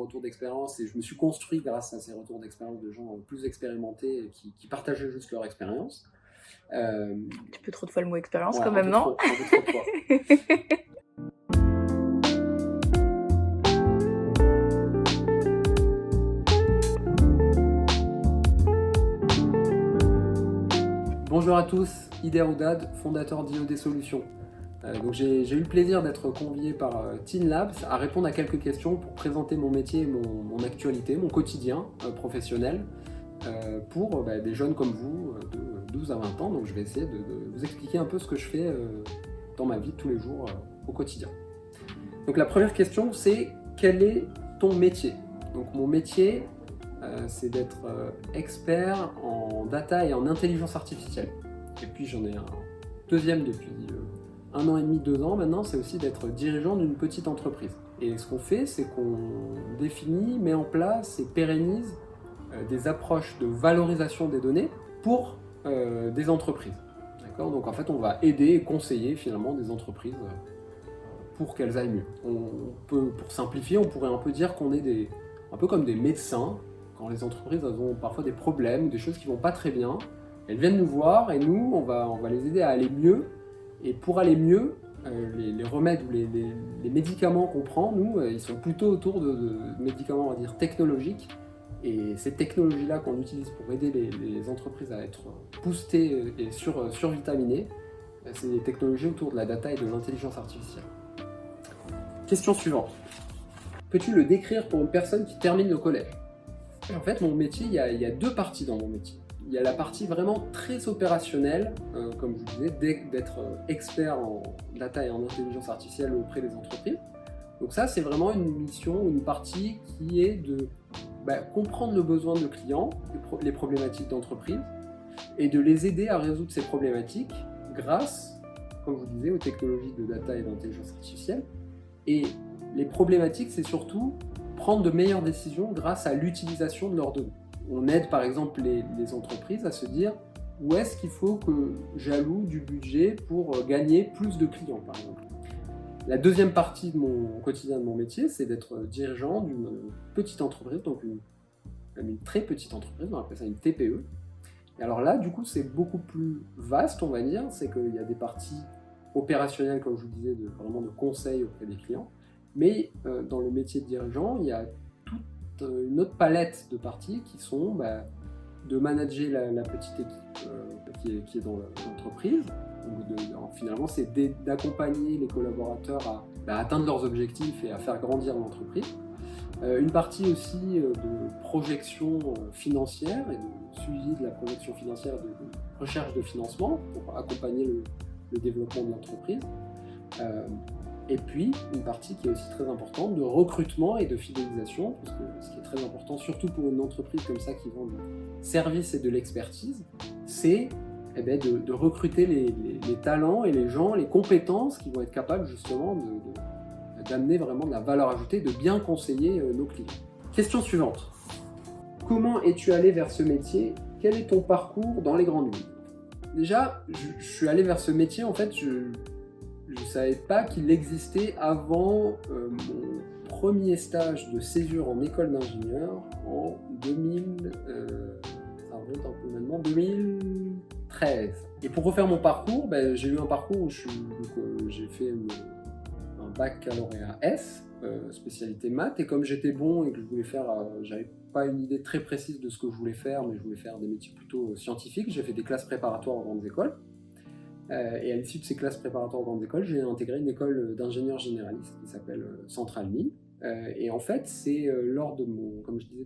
retours d'expérience et je me suis construit grâce à ces retours d'expérience de gens plus expérimentés qui partageaient juste leur expérience. Un petit peu trop de fois le mot expérience Ouais, quand même, non? un peu trop de fois. Bonjour à tous, Ider Oudad, fondateur d'IOD Solutions. Donc j'ai eu le plaisir d'être convié par Teen Labs à répondre à quelques questions pour présenter mon métier et mon actualité, mon quotidien professionnel pour des jeunes comme vous de 12 à 20 ans. Donc je vais essayer de vous expliquer un peu ce que je fais dans ma vie de tous les jours au quotidien. Donc la première question, c'est quel est ton métier? Donc mon métier, c'est d'être expert en data et en intelligence artificielle. Et puis j'en ai un deuxième depuis 1 an et demi, 2 ans maintenant, c'est aussi d'être dirigeant d'une petite entreprise. Et ce qu'on fait, c'est qu'on définit, met en place et pérennise des approches de valorisation des données pour des entreprises. D'accord ? Donc en fait, on va aider et conseiller finalement des entreprises pour qu'elles aillent mieux. Pour simplifier, on pourrait un peu dire qu'on est un peu comme des médecins. Quand les entreprises elles ont parfois des problèmes, des choses qui ne vont pas très bien, elles viennent nous voir et nous, on va les aider à aller mieux. Et pour aller mieux, les remèdes ou les médicaments qu'on prend, nous, ils sont plutôt autour de médicaments, on va dire, technologiques. Et ces technologies-là qu'on utilise pour aider les entreprises à être boostées et survitaminées, c'est des technologies autour de la data et de l'intelligence artificielle. Question suivante. Peux-tu le décrire pour une personne qui termine le collège ? En fait, mon métier, il y a 2 parties dans mon métier. Il y a la partie vraiment très opérationnelle, comme je vous disais, d'être expert en data et en intelligence artificielle auprès des entreprises. Donc ça, c'est vraiment une mission, une partie qui est de comprendre le besoin de clients, les problématiques d'entreprise, et de les aider à résoudre ces problématiques grâce, comme je vous disais, aux technologies de data et d'intelligence artificielle. Et les problématiques, c'est surtout prendre de meilleures décisions grâce à l'utilisation de leurs données. On aide par exemple les entreprises à se dire où est-ce qu'il faut que j'alloue du budget pour gagner plus de clients par exemple. La deuxième partie de mon quotidien, de mon métier, c'est d'être dirigeant d'une petite entreprise, donc une très petite entreprise, on appelle ça une TPE. Et alors là, du coup, c'est beaucoup plus vaste, on va dire, c'est qu'il y a des parties opérationnelles, comme je vous disais, vraiment de conseil auprès des clients. Mais dans le métier de dirigeant, il y a toute une autre palette de parties qui sont de manager la petite équipe qui est dans l'entreprise. Finalement, c'est d'accompagner les collaborateurs à atteindre leurs objectifs et à faire grandir l'entreprise. Une partie aussi de projection financière et de suivi de la projection financière, de recherche de financement pour accompagner le développement de l'entreprise. Et puis, une partie qui est aussi très importante de recrutement et de fidélisation, parce que ce qui est très important, surtout pour une entreprise comme ça qui vend du service et de l'expertise, c'est de recruter les talents et les gens, les compétences qui vont être capables justement d'amener vraiment de la valeur ajoutée, de bien conseiller nos clients. Question suivante. Comment es-tu allé vers ce métier ? Quel est ton parcours dans les grandes lignes ? Déjà, je suis allé vers ce métier, en fait, je ne savais pas qu'il existait avant mon premier stage de césure en école d'ingénieur en 2013. Et pour refaire mon parcours, j'ai eu un parcours où j'ai fait un baccalauréat S, spécialité maths, et comme j'étais bon et que je voulais faire, j'avais pas une idée très précise de ce que je voulais faire, mais je voulais faire des métiers plutôt scientifiques, j'ai fait des classes préparatoires aux grandes écoles. Et à l'issue de ces classes préparatoires aux grandes écoles, j'ai intégré une école d'ingénieurs généralistes qui s'appelle Centrale Lille. Et en fait, c'est lors de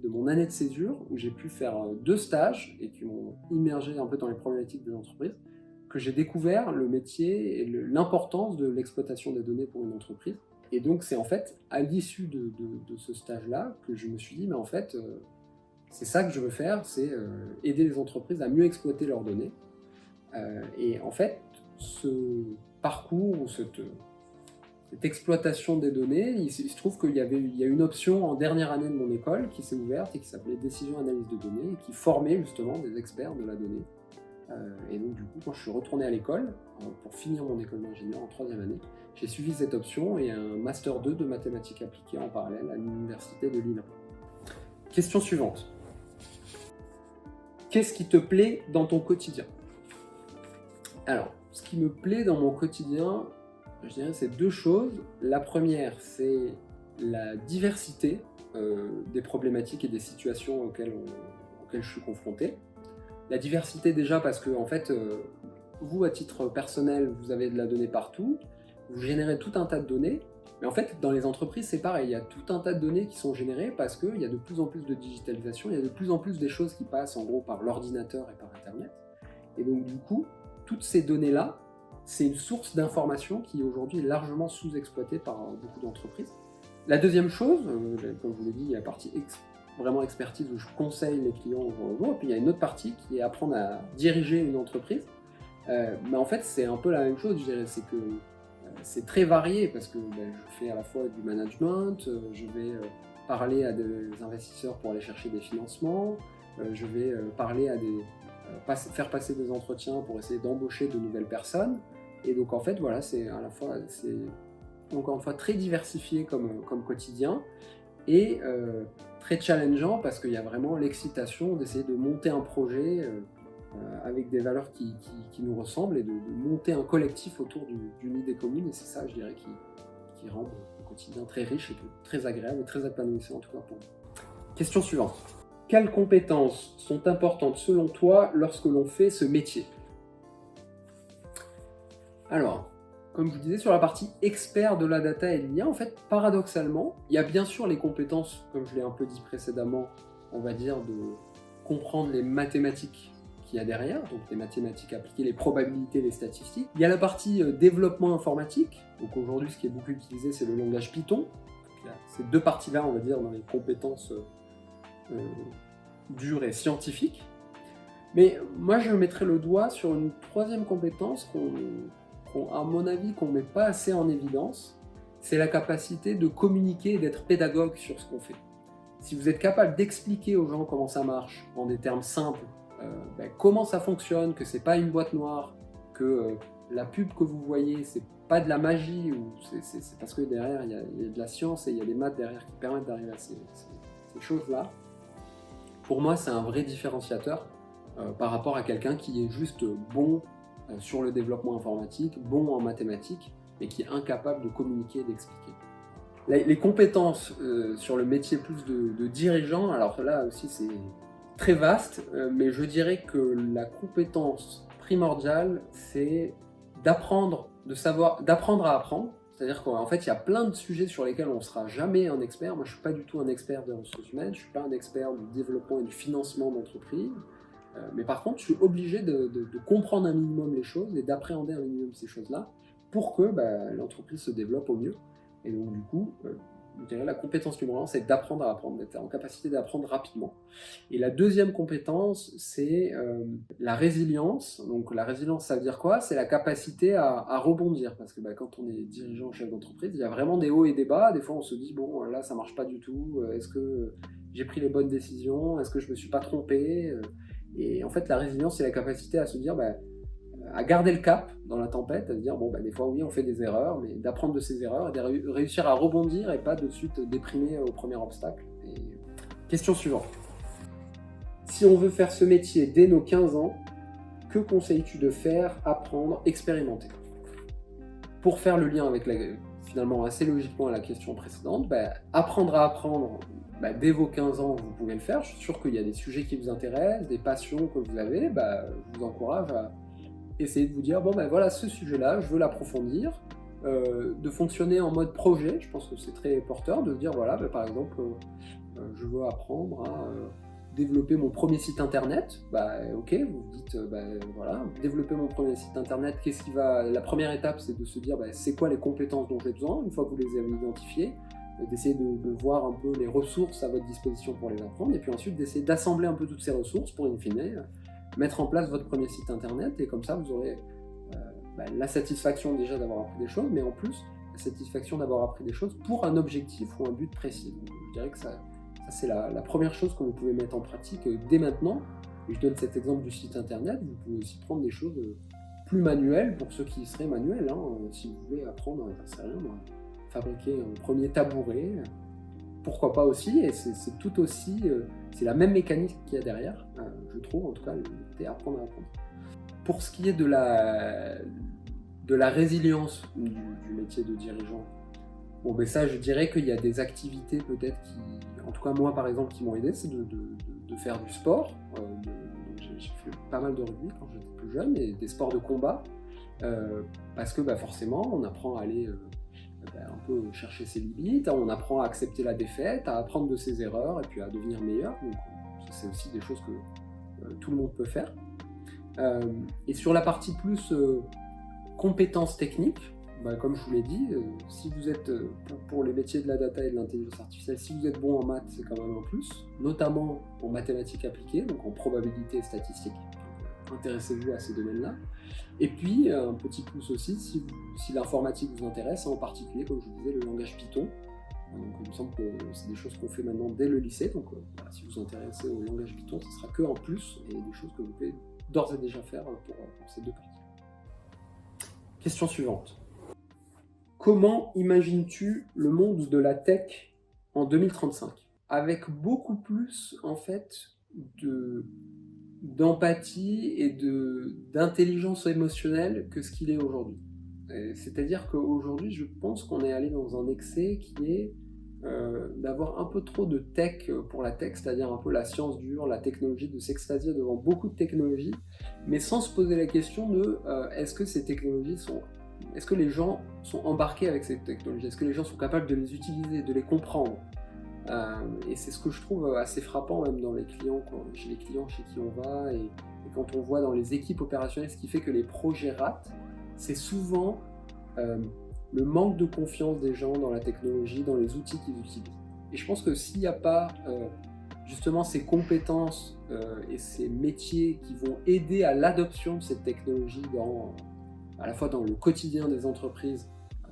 mon année de césure, où j'ai pu faire 2 stages et qui m'ont immergé un peu dans les problématiques des entreprises, que j'ai découvert le métier et l'importance de l'exploitation des données pour une entreprise. Et donc c'est en fait à l'issue de ce stage-là que je me suis dit, mais en fait, c'est ça que je veux faire, c'est aider les entreprises à mieux exploiter leurs données. Et en fait, ce parcours ou cette exploitation des données, il se trouve qu'il y a une option en dernière année de mon école qui s'est ouverte et qui s'appelait Décision Analyse de données et qui formait justement des experts de la donnée. Et donc du coup, quand je suis retourné à l'école, pour finir mon école d'ingénieur en 3e année, j'ai suivi cette option et un Master 2 de mathématiques appliquées en parallèle à l'Université de Lille. Question suivante. Qu'est-ce qui te plaît dans ton quotidien? Alors, ce qui me plaît dans mon quotidien, je dirais c'est deux choses. La première, c'est la diversité des problématiques et des situations auxquelles je suis confronté. La diversité déjà parce que, en fait, vous, à titre personnel, vous avez de la donnée partout, vous générez tout un tas de données, mais en fait, dans les entreprises, c'est pareil, il y a tout un tas de données qui sont générées parce qu'il y a de plus en plus de digitalisation, il y a de plus en plus des choses qui passent en gros par l'ordinateur et par Internet. Et donc, du coup, toutes ces données-là, c'est une source d'information qui aujourd'hui est largement sous-exploitée par beaucoup d'entreprises. La deuxième chose, comme je vous l'ai dit, il y a la partie vraiment expertise où je conseille les clients au jour le jour, et puis il y a une autre partie qui est apprendre à diriger une entreprise. Mais en fait, c'est un peu la même chose, je dirais, c'est que c'est très varié parce que je fais à la fois du management, je vais parler à des investisseurs pour aller chercher des financements, je vais parler à faire passer des entretiens pour essayer d'embaucher de nouvelles personnes. Et donc en fait, voilà, c'est à la fois, c'est encore une fois très diversifié comme quotidien et très challengeant parce qu'il y a vraiment l'excitation d'essayer de monter un projet avec des valeurs qui nous ressemblent et de monter un collectif autour d'une idée commune. Et c'est ça, je dirais, qui rend le quotidien très riche et très agréable et très épanouissant en tout cas pour moi. Question suivante. Quelles compétences sont importantes selon toi lorsque l'on fait ce métier? Alors, comme je vous disais, sur la partie expert de la data et de l'IA, en fait, paradoxalement, il y a bien sûr les compétences, comme je l'ai un peu dit précédemment, on va dire, de comprendre les mathématiques qu'il y a derrière, donc les mathématiques appliquées, les probabilités, les statistiques. Il y a la partie développement informatique, donc aujourd'hui, ce qui est beaucoup utilisé, c'est le langage Python. Donc, il y a ces deux parties-là, on va dire, dans les compétences dures et scientifiques. Mais moi, je mettrais le doigt sur une troisième compétence à mon avis, qu'on ne met pas assez en évidence, c'est la capacité de communiquer et d'être pédagogue sur ce qu'on fait. Si vous êtes capable d'expliquer aux gens comment ça marche, en des termes simples, comment ça fonctionne, que c'est pas une boîte noire, que la pub que vous voyez, c'est pas de la magie, ou c'est parce que derrière, il y a de la science et il y a des maths derrière qui permettent d'arriver à ces choses-là. Pour moi, c'est un vrai différenciateur par rapport à quelqu'un qui est juste bon sur le développement informatique, bon en mathématiques, mais qui est incapable de communiquer et d'expliquer. Les compétences sur le métier plus de dirigeant, alors là aussi c'est très vaste, mais je dirais que la compétence primordiale, c'est d'apprendre à apprendre. C'est-à-dire qu'en fait, il y a plein de sujets sur lesquels on ne sera jamais un expert. Moi, je ne suis pas du tout un expert des ressources humaines, je ne suis pas un expert du développement et du financement d'entreprise. Mais par contre, je suis obligé de comprendre un minimum les choses et d'appréhender un minimum ces choses-là pour que l'entreprise se développe au mieux. Et donc, du coup, je dirais la compétence numéro 1, c'est d'apprendre à apprendre, d'être en capacité d'apprendre rapidement. Et la deuxième compétence, c'est la résilience. Donc, la résilience, ça veut dire quoi? C'est la capacité à rebondir. Parce que quand on est dirigeant, chef d'entreprise, il y a vraiment des hauts et des bas. Des fois, on se dit, bon, là, ça marche pas du tout. Est-ce que j'ai pris les bonnes décisions? Est-ce que je me suis pas trompé? Et en fait, la résilience, c'est la capacité à se dire, à garder le cap dans la tempête, à se dire, des fois, oui, on fait des erreurs, mais d'apprendre de ces erreurs et de réussir à rebondir et pas de suite déprimer au premier obstacle. Et... Question suivante. Si on veut faire ce métier dès nos 15 ans, que conseilles-tu de faire, apprendre, expérimenter? Pour faire le lien avec finalement assez logiquement à la question précédente, apprendre à apprendre, dès vos 15 ans, vous pouvez le faire. Je suis sûr qu'il y a des sujets qui vous intéressent, des passions que vous avez, je vous encourage à essayer de vous dire, voilà ce sujet-là, je veux l'approfondir, de fonctionner en mode projet. Je pense que c'est très porteur de dire, voilà, par exemple, je veux apprendre à développer mon premier site internet. Ok, vous vous dites, voilà, développer mon premier site internet, la première étape, c'est de se dire, c'est quoi les compétences dont j'ai besoin, une fois que vous les avez identifiées, d'essayer de voir un peu les ressources à votre disposition pour les apprendre, et puis ensuite d'essayer d'assembler un peu toutes ces ressources pour, in fine, mettre en place votre premier site internet, et comme ça, vous aurez la satisfaction déjà d'avoir appris des choses, mais en plus, la satisfaction d'avoir appris des choses pour un objectif ou un but précis. Donc, je dirais que ça c'est la première chose que vous pouvez mettre en pratique dès maintenant. Et je donne cet exemple du site internet, vous pouvez aussi prendre des choses plus manuel pour ceux qui seraient manuels. Hein. Si vous voulez apprendre, j'en sais rien, moi, fabriquer un premier tabouret, pourquoi pas aussi, et c'est tout aussi, c'est la même mécanique qu'il y a derrière, je trouve, en tout cas, c'est apprendre à apprendre. Pour ce qui est de la résilience du métier de dirigeant, bon, ben ça, je dirais qu'il y a des activités peut-être qui, en tout cas moi par exemple, qui m'ont aidé, c'est de faire du sport. J'ai fait pas mal de rugby quand j'étais plus jeune, et des sports de combat, parce que forcément, on apprend à aller un peu chercher ses limites, on apprend à accepter la défaite, à apprendre de ses erreurs, et puis à devenir meilleur. Donc c'est aussi des choses que tout le monde peut faire. Et sur la partie plus compétences techniques, comme je vous l'ai dit, si vous êtes, pour les métiers de la data et de l'intelligence artificielle, si vous êtes bon en maths, c'est quand même un plus, notamment en mathématiques appliquées, donc en probabilité et statistique. Intéressez-vous à ces domaines-là. Et puis, un petit plus aussi, si l'informatique vous intéresse, en particulier, comme je vous disais, le langage Python. Donc, il me semble que c'est des choses qu'on fait maintenant dès le lycée, donc si vous vous intéressez au langage Python, ce sera que en plus, et des choses que vous pouvez d'ores et déjà faire pour ces deux parties. Question suivante. Comment imagines-tu le monde de la tech en 2035 ? Avec beaucoup plus, en fait, d'empathie et d'intelligence émotionnelle que ce qu'il est aujourd'hui. C'est-à-dire qu'aujourd'hui, je pense qu'on est allé dans un excès qui est d'avoir un peu trop de tech pour la tech, c'est-à-dire un peu la science dure, la technologie, de s'extasier devant beaucoup de technologies, mais sans se poser la question de est-ce que ces technologies est-ce que les gens sont embarqués avec ces technologies ? Est-ce que les gens sont capables de les utiliser, de les comprendre ? Et c'est ce que je trouve assez frappant même dans les clients, chez les clients chez qui on va, et quand on voit dans les équipes opérationnelles, ce qui fait que les projets ratent, c'est souvent le manque de confiance des gens dans la technologie, dans les outils qu'ils utilisent. Et je pense que s'il n'y a pas justement ces compétences et ces métiers qui vont aider à l'adoption de cette technologie à la fois dans le quotidien des entreprises,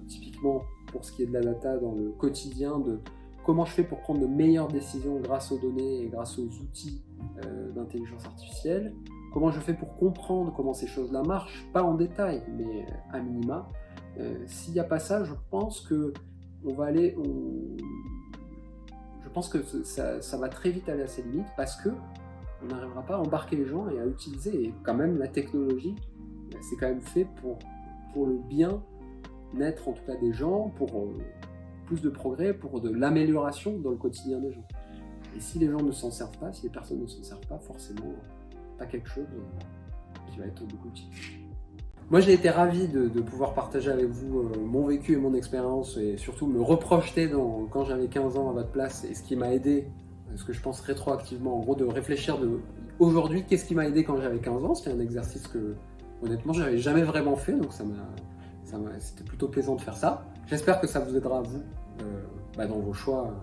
typiquement pour ce qui est de la data, dans le quotidien de comment je fais pour prendre de meilleures décisions grâce aux données et grâce aux outils d'intelligence artificielle, comment je fais pour comprendre comment ces choses-là marchent, pas en détail, mais à minima. S'il n'y a pas ça, je pense que ça va très vite aller à ses limites, parce que on n'arrivera pas à embarquer les gens et à utiliser, et quand même la technologie, c'est quand même fait pour le bien-être en tout cas des gens, pour plus de progrès, pour de l'amélioration dans le quotidien des gens. Et si les gens ne s'en servent pas, si les personnes ne s'en servent pas, forcément, pas quelque chose qui va être beaucoup utile. Moi, j'ai été ravi de pouvoir partager avec vous mon vécu et mon expérience, et surtout me reprojeter quand j'avais 15 ans à votre place, et ce qui m'a aidé, ce que je pense rétroactivement, en gros, de réfléchir aujourd'hui, qu'est-ce qui m'a aidé quand j'avais 15 ans. C'était un exercice que, honnêtement, je n'avais jamais vraiment fait, donc c'était plutôt plaisant de faire ça. J'espère que ça vous aidera, vous, dans vos choix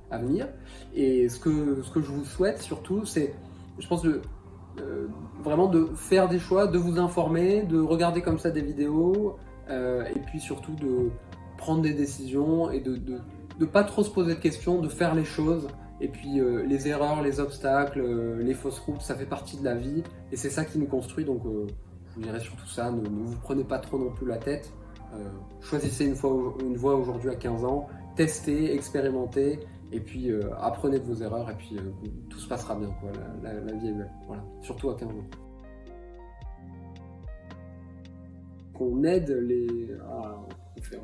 à venir. Et ce que je vous souhaite surtout, c'est, je pense, vraiment de faire des choix, de vous informer, de regarder comme ça des vidéos, et puis surtout de prendre des décisions, et de pas trop se poser de questions, de faire les choses. Et puis les erreurs, les obstacles, les fausses routes, ça fait partie de la vie, et c'est ça qui nous construit. Donc je vous dirais surtout ça, ne vous prenez pas trop non plus la tête. Choisissez une voie aujourd'hui à 15 ans, testez, expérimentez, et puis apprenez de vos erreurs, et puis tout se passera bien, quoi. La vie est belle, voilà. Surtout à 15 ans. Qu'on aide les... Ah, on fait.